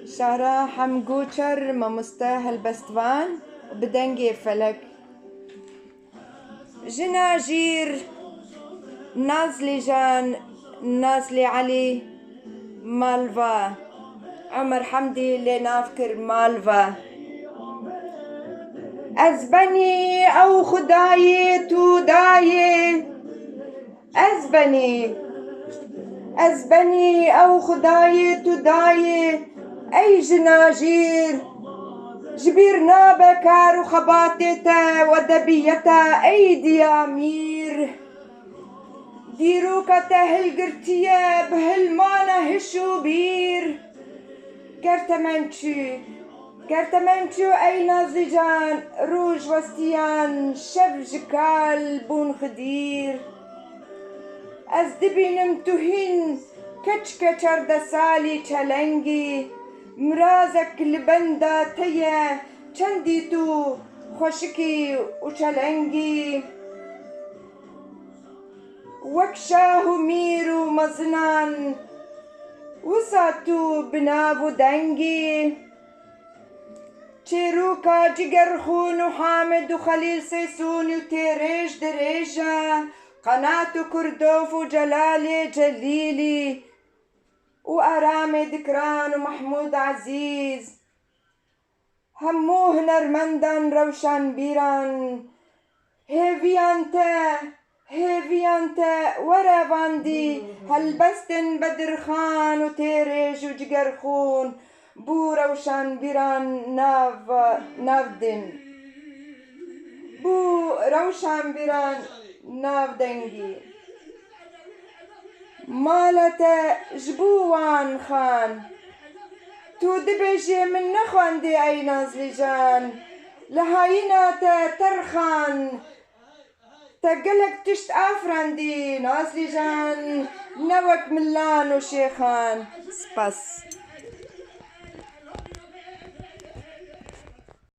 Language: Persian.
شارع حمقوشر مستاهل بستوان بدنجي فلك جناجير نازلي جان نازلي علي مالفا عمر حمدي اللي نافكر مالفا أزبني أو خداي توداي أزبني أو خداي توداي أي جناجير جبيرنا بكار وخباتتا ودبيتا أي ديامير ديروكا تهل قرتيا بهالمانا هشو بير كرتمنشو أي نازجان روج وستيان شف جكال بون خدير أزدبي نمتوهين كچر دسالي چلنگي مرازك لبندا تيا چندي تو خوشكي وچلنگي وكشاه ميرو مزنان وساتو بنابو دنگي تشيروكا جيجرخون وحامد وخليل سيسوني وتيريج دريجة قناة كردوف وجلالي جليلي وأرامي دكران ومحمود عزيز هموه نرمندان روشان بيران هيفيانتا ورافاندي هلبستن بدرخان وتيريج وجيجرخون بو روشان بيران ناف دنگي مالتا جبوان خان تو دبجي من نخوان دي اي نازلي جان لهاينا ترخان تقلك تشت افران دي نازلي جان نوك ملان وشيخان سباس